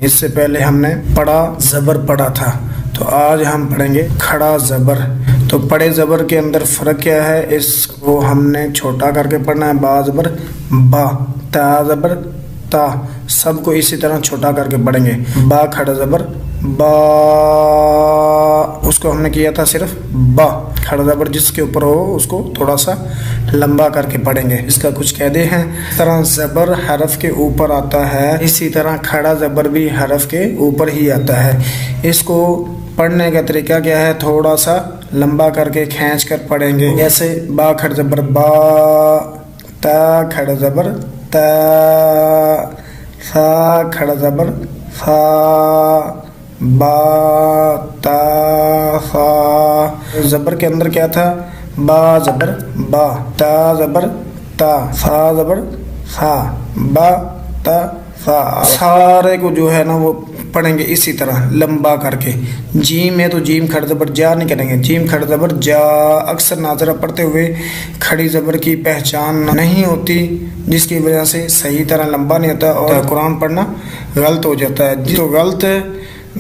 اس سے پہلے ہم نے پڑا زبر پڑھا تھا، تو آج ہم پڑھیں گے کھڑا زبر۔ تو پڑے زبر کے اندر فرق کیا ہے، اس کو ہم نے چھوٹا کر کے پڑھنا ہے۔ با زبر با، تا زبر تا، سب کو اسی طرح چھوٹا کر کے پڑھیں گے۔ با کھڑا زبر با، اس کو ہم نے کیا تھا صرف با۔ کھڑا زبر جس کے اوپر ہو اس کو تھوڑا سا لمبا کر کے پڑھیں گے۔ اس کا کچھ قاعدے ہیں۔ اس طرح زبر حرف کے اوپر آتا ہے، اسی طرح کھڑا زبر بھی حرف کے اوپر ہی آتا ہے۔ اس کو پڑھنے کا طریقہ کیا ہے، تھوڑا سا لمبا کر کے کھینچ کر پڑھیں گے۔ جیسے با کھڑا زبر با، تا کھڑا زبر تا، سا کھڑا زبر سا، با تا سا۔ زبر کے اندر کیا تھا، با زبر با، تا زبر تا، سا زبر سا، با تا سا۔ سارے کو جو ہے نا وہ پڑھیں گے اسی طرح لمبا کر کے۔ جیم ہے تو جیم کھڑا زبر جا نہیں کریں گے، جیم کھڑا زبر جا۔ اکثر ناظرہ پڑھتے ہوئے کھڑی زبر کی پہچان نہیں ہوتی، جس کی وجہ سے صحیح طرح لمبا نہیں ہوتا اور قرآن پڑھنا غلط ہو جاتا ہے۔ جو غلط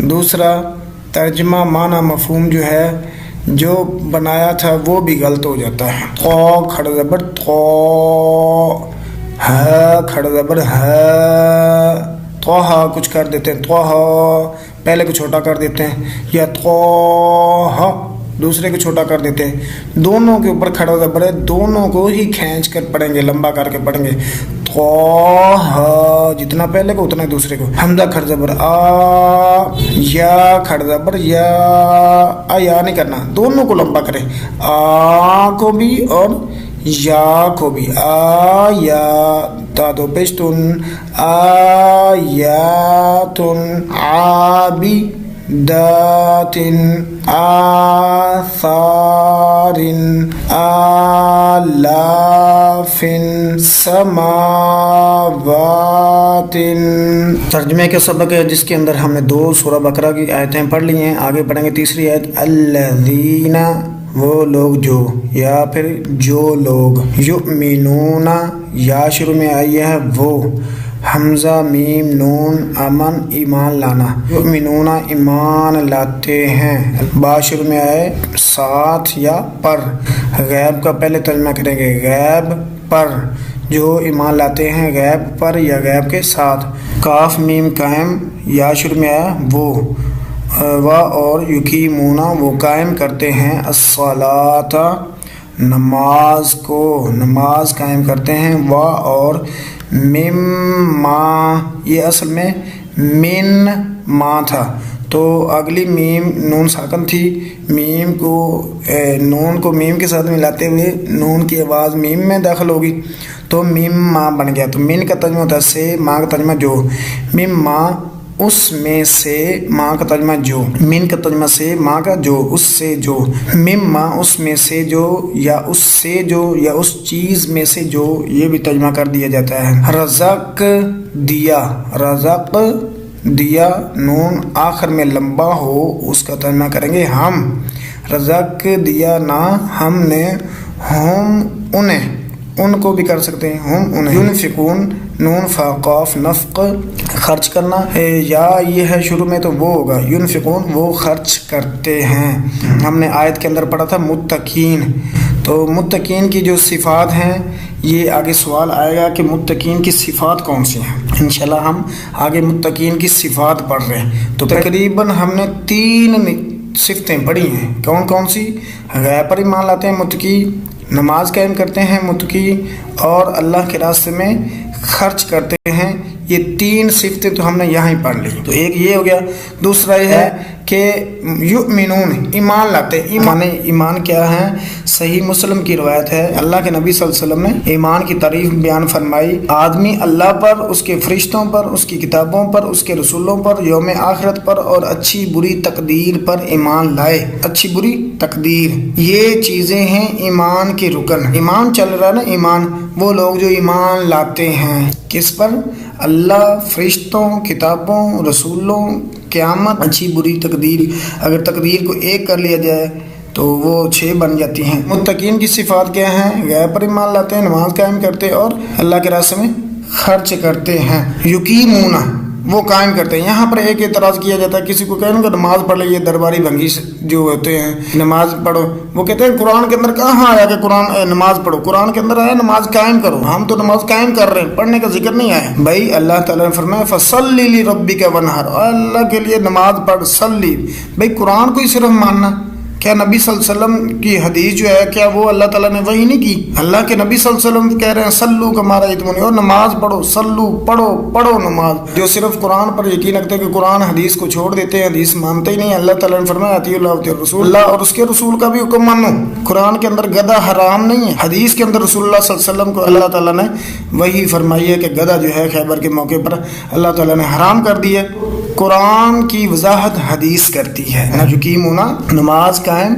دوسرا ترجمہ معنی مفہوم جو ہے جو بنایا تھا وہ بھی غلط ہو جاتا ہے۔ تو کھڑا زبر تو، ہے کھڑا زبر ہے، تو ہا کچھ کر دیتے ہیں، تو ہا پہلے کو چھوٹا کر دیتے ہیں، یا تو ہا دوسرے کو چھوٹا کر دیتے ہیں۔ دونوں کے اوپر کھڑا زبر ہے، دونوں کو ہی کھینچ کر پڑھیں گے، لمبا کر کے پڑھیں گے۔ تو ہا جتنا پہلے کو اتنا دوسرے کو۔ حمزہ کھڑا زبر آ، یا کھڑا زبر یا، آ یا نہیں کرنا، دونوں کو لمبا کریں، آ کو بھی اور یا کو بھی۔ آ یا تا دو پیشتن، آ یا تن، آبی داتن، آثارن، آلافن، سماواتن۔ ترجمے کے سبق ہے جس کے اندر ہم نے 2 سورہ بقرہ کی آیتیں پڑھ لی ہیں۔ آگے پڑھیں گے تیسری آیت، الذین وہ لوگ جو، یا پھر جو لوگ، یؤمنون یا شروع میں آئی ہے وہ، حمزہ میم نون امن ایمان لانا، یؤمنون ایمان لاتے ہیں، با شروع میں آئے ساتھ یا پر، غیب کا پہلے ترجمہ کریں گے، غیب پر، جو ایمان لاتے ہیں غیب پر یا غیب کے ساتھ۔ کاف میم قائم یا شروع میں آیا وہ، و اور یقیمون وہ قائم کرتے ہیں، الصلاۃ نماز کو، نماز قائم کرتے ہیں، و اور مما یہ اصل میں من ما تھا، تو اگلی میم نون ساکن تھی، میم کو نون کو میم کے ساتھ ملاتے ہوئے نون کی آواز میم میں داخل ہوگی تو میم ما بن گیا۔ تو من کا ترجمہ ہوتا ہے سے، ما کا ترجمہ جو، میم ما اس میں سے، ماں کا ترجمہ جو، من کا ترجمہ سے، ماں کا جو، اس سے جو، مما اس میں سے جو، یا اس سے جو، یا اس چیز میں سے جو، یہ بھی ترجمہ کر دیا جاتا ہے۔ رزق دیا، رزق دیا، نون آخر میں لمبا ہو اس کا ترجمہ کریں گے ہم، رزق دیا نہ ہم نے، ہم انہیں، ان کو بھی کر سکتے ہیں ہم انہیں، ينفقون نون فا قاف نفق خرچ کرنا ہے، یا یہ ہے شروع میں تو وہ ہوگا، ينفقون وہ خرچ کرتے ہیں۔ ہم نے آیت کے اندر پڑھا تھا متقین، تو متقین کی جو صفات ہیں یہ آگے سوال آئے گا کہ متقین کی صفات کون سی ہیں۔ انشاءاللہ ہم آگے متقین کی صفات پڑھ رہے ہیں، تو تقریباً ہم نے 3 صفتیں پڑھی ہیں۔ کون کون سی؟ غیب پر ایمان لاتے ہیں متقی، نماز قائم کرتے ہیں متقی، اور اللہ کے راستے میں خرچ کرتے ہیں۔ یہ 3 صفتیں تو ہم نے یہاں ہی پڑھ لی۔ تو ایک یہ ہو گیا، دوسرا یہ ہے کہ یؤمنون ایمان لاتے، ایمان کیا ہے؟ صحیح مسلم کی روایت ہے، اللہ کے نبی صلی اللہ علیہ وسلم نے ایمان کی تعریف بیان فرمائی، آدمی اللہ پر، اس کے فرشتوں پر، اس کی کتابوں پر، اس کے رسولوں پر، یوم آخرت پر اور اچھی بری تقدیر پر ایمان لائے۔ اچھی بری تقدیر یہ چیزیں ہیں ایمان کے رکن۔ ایمان چل رہا ہے نا، ایمان، وہ لوگ جو ایمان لاتے ہیں کس پر؟ اللہ، فرشتوں، کتابوں، رسولوں، قیامت، اچھی بری تقدیر۔ اگر تقدیر کو ایک کر لیا جائے تو وہ 6 بن جاتی ہیں۔ متقین کی صفات کیا ہیں؟ غیب پر ایمان لاتے ہیں، نماز قائم کرتے اور اللہ کے راستے میں خرچ کرتے ہیں۔ یقیمون وہ قائم کرتے ہیں۔ یہاں پر ایک اعتراض کیا جاتا ہے، کسی کو کہنے کہ نماز پڑھ لے، یہ درباری بھنگی جو ہوتے ہیں نماز پڑھو، وہ کہتے ہیں قرآن کے اندر کہاں آیا کہ قرآن نماز پڑھو؟ قرآن کے اندر آیا نماز قائم کرو، ہم تو نماز قائم کر رہے ہیں، پڑھنے کا ذکر نہیں آیا۔ بھائی اللہ تعالیٰ نے فرمایا فصلی لربک وانحر، اللہ کے لیے نماز پڑھ، صلی۔ بھائی قرآن کو ہی صرف ماننا، کیا نبی صلی اللہ علیہ وسلم کی حدیث جو ہے کیا وہ اللہ تعالیٰ نے وحی نہیں کی؟ اللہ کے نبی صلی اللہ علیہ وسلم کہہ رہے ہیں سلو کما رأیتمونی، اور نماز پڑھو، سلو پڑھو نماز۔ جو صرف قرآن پر یقین رکھتے ہیں کہ قرآن حدیث کو چھوڑ دیتے ہیں، حدیث مانتے ہی نہیں، اللہ تعالیٰ نے فرمایا اطیعوا اللہ واطیعوا الرسول، اللہ اور اس کے رسول کا بھی حکم مانو۔ قرآن کے اندر گدھا حرام نہیں ہے، حدیث کے اندر رسول اللہ صلی اللہ علیہ وسلم کو اللہ تعالیٰ نے وہی فرمائی ہے کہ گدھا جو ہے خیبر کے موقع پر اللہ تعالیٰ نے حرام کر دی ہے۔ قرآن کی وضاحت حدیث کرتی ہے، یقیمون نماز قائم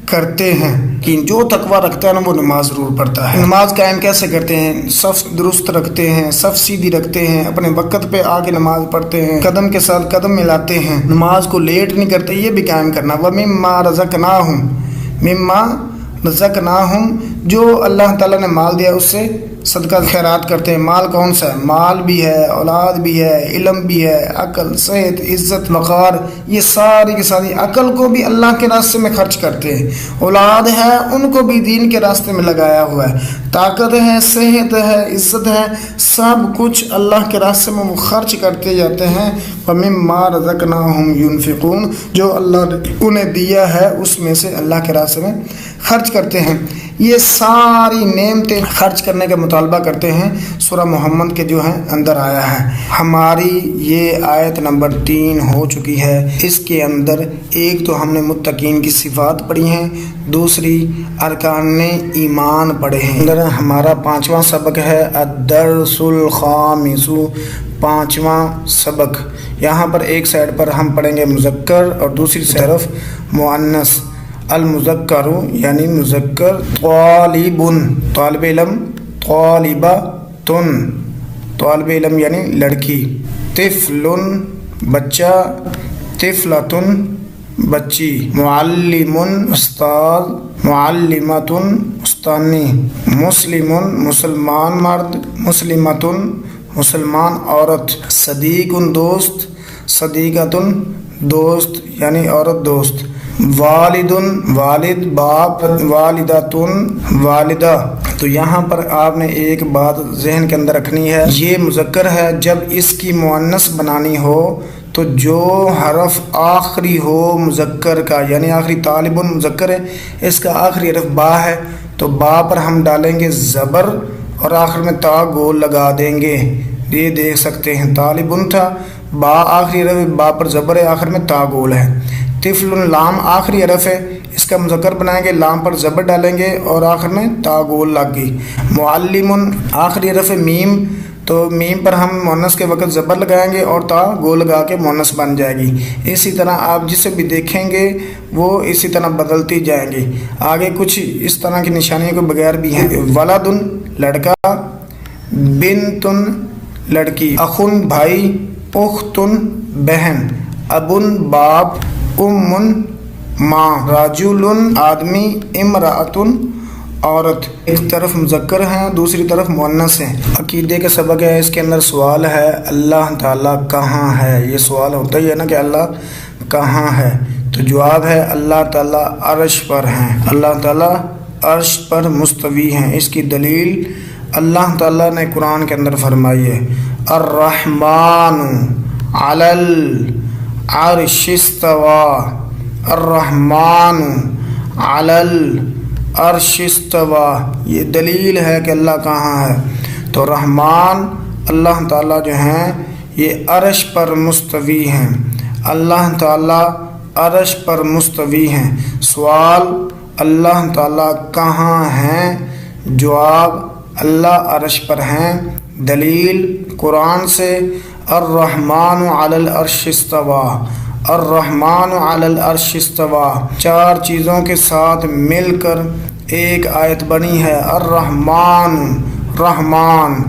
کرتے ہیں کہ جو تقوی رکھتا ہے نا وہ نماز ضرور پڑھتا ہے۔ نماز قائم کیسے کرتے ہیں؟ صف درست رکھتے ہیں، صف سیدھی رکھتے ہیں، اپنے وقت پہ آ کے نماز پڑھتے ہیں، قدم کے ساتھ قدم ملاتے ہیں، نماز کو لیٹ نہیں کرتے، یہ بھی قائم کرنا۔ وَمِمَّا رَزَقْنَاهُمْ، مِمَّا رَزَقْنَاهُمْ، جو اللہ تعالیٰ نے مال دیا اس سے صدقہ خیرات کرتے ہیں۔ مال کون سا ہے؟ مال بھی ہے، اولاد بھی ہے، علم بھی ہے، عقل، صحت، عزت، وقار، یہ ساری کی ساری عقل کو بھی اللہ کے راستے میں خرچ کرتے ہیں، اولاد ہے ان کو بھی دین کے راستے میں لگایا ہوا ہے، طاقت ہے، صحت ہے، عزت ہے، سب کچھ اللہ کے راستے میں وہ خرچ کرتے جاتے ہیں۔ وَمِمَّا رَزَقْنَاهُمْ يُنْفِقُونَ، جو اللہ نے انہیں دیا ہے اس میں سے اللہ کے راستے میں خرچ کرتے ہیں۔ یہ ساری نعمتیں خرچ کرنے کا مطالبہ کرتے ہیں، سورہ محمد کے جو ہیں اندر آیا ہے۔ ہماری یہ آیت نمبر 3 ہو چکی ہے، اس کے اندر ایک تو ہم نے متقین کی صفات پڑھی ہیں، دوسری ارکان ایمان پڑھے ہیں۔ اندر ہمارا 5واں سبق ہے الدرس الخامس، 5واں سبق۔ یہاں پر ایک سائڈ پر ہم پڑھیں گے مذکر اور دوسری طرف مؤنث۔ المذکر یعنی مذکر، طالب طالب علم، طالبۃ طالب علم یعنی لڑکی، طفل بچہ، طفلۃ بچی، معلم استاد، معلمۃ استانی، مسلم مسلمان مرد، مسلمۃ مسلمان عورت، صدیق دوست، صدیقۃ دوست یعنی عورت دوست، والد والد باپ، والدۃ والدہ۔ تو یہاں پر آپ نے ایک بات ذہن کے اندر رکھنی ہے، یہ مذکر ہے، جب اس کی مؤنث بنانی ہو تو جو حرف آخری ہو مذکر کا، یعنی آخری طالب مذکر ہے، اس کا آخری حرف با ہے تو با پر ہم ڈالیں گے زبر اور آخر میں تا گول لگا دیں گے۔ یہ دیکھ سکتے ہیں طالب تھا، با آخری حرف، با پر زبر ہے، آخر میں تا گول ہے۔ طفل لام آخری حرف ہے، اس کا مذکر بنائیں گے، لام پر زبر ڈالیں گے اور آخر میں تا گول لگ گئی۔ معلم آخری حرف ہے میم، تو میم پر ہم مؤنث کے وقت زبر لگائیں گے اور تا گول لگا کے مؤنث بن جائے گی۔ اسی طرح آپ جسے بھی دیکھیں گے وہ اسی طرح بدلتی جائیں گی۔ آگے کچھ اس طرح کی نشانیوں کے بغیر بھی ہیں، ولد لڑکا، بنت لڑکی، اخن بھائی، اخت بہن، ابن باپ، ام ماں، رجل آدمی، امرأۃ عورت۔ ایک طرف مذکر ہیں دوسری طرف مؤنث ہیں۔ عقیدے کا سبق ہے، اس کے اندر سوال ہے اللہ تعالیٰ کہاں ہے؟ یہ سوال ہوتا ہی ہے نا کہ اللہ کہاں ہے، تو جواب ہے اللہ تعالیٰ عرش پر ہیں، اللہ تعالیٰ عرش پر مستوی ہیں۔ اس کی دلیل اللہ تعالیٰ نے قرآن کے اندر فرمائی ہے الرحمن علی العرش استوى، الرحمن علی العرش استوى، یہ دلیل ہے کہ اللہ کہاں ہے۔ تو رحمان اللہ تعالیٰ جو ہیں یہ عرش پر مستوی ہیں، اللہ تعالیٰ عرش پر مستوی ہیں۔ سوال اللہ تعالیٰ کہاں ہیں؟ جواب اللہ عرش پر ہیں۔ دلیل قرآن سے الرحمن علی العرش استوى، الرحمن علی العرش استوى، 4 چیزوں کے ساتھ مل کر ایک آیت بنی ہے الرحمن، رحمان،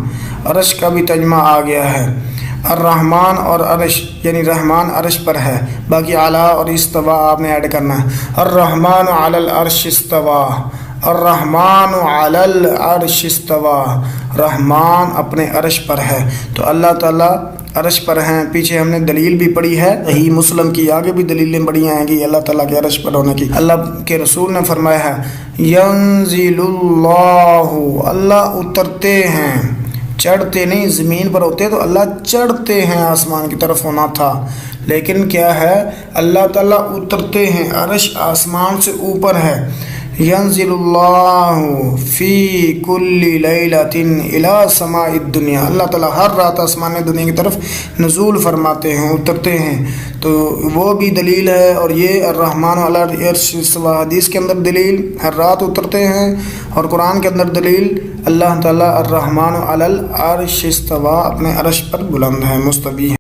عرش کا بھی ترجمہ آ گیا ہے۔ الرحمن اور عرش یعنی رحمان عرش پر ہے، باقی اعلیٰ اور استوا آپ نے ایڈ کرنا ہے۔ الرحمن علی العرش استوا، الرحمن علی العرش استوا، رحمان اپنے عرش پر ہے۔ تو اللہ تعالیٰ عرش پر ہیں، پیچھے ہم نے دلیل بھی پڑھی ہے، صحیح مسلم کی آگے بھی دلیلیں پڑھی ہیں کہ اللہ تعالیٰ کے عرش پر ہونے کی۔ اللہ کے رسول نے فرمایا ہے ینزل اللہ، اللہ اترتے ہیں، چڑھتے نہیں، زمین پر ہوتے تو اللہ چڑھتے ہیں، آسمان کی طرف ہونا تھا، لیکن کیا ہے اللہ تعالیٰ اترتے ہیں، عرش آسمان سے اوپر ہے۔ ینزل اللہ فی کل لیلۃ الی سماء الدنیا، اللہ تعالیٰ ہر رات آسمان دنیا کی طرف نزول فرماتے ہیں، اترتے ہیں، تو وہ بھی دلیل ہے۔ اور یہ الرحمن علی العرش استویٰ، حدیث کے اندر دلیل ہر رات اترتے ہیں، اور قرآن کے اندر دلیل اللہ تعالیٰ الرحمن علی العرش استویٰ، اپنے عرش پر بلند ہے، مستوی ہے۔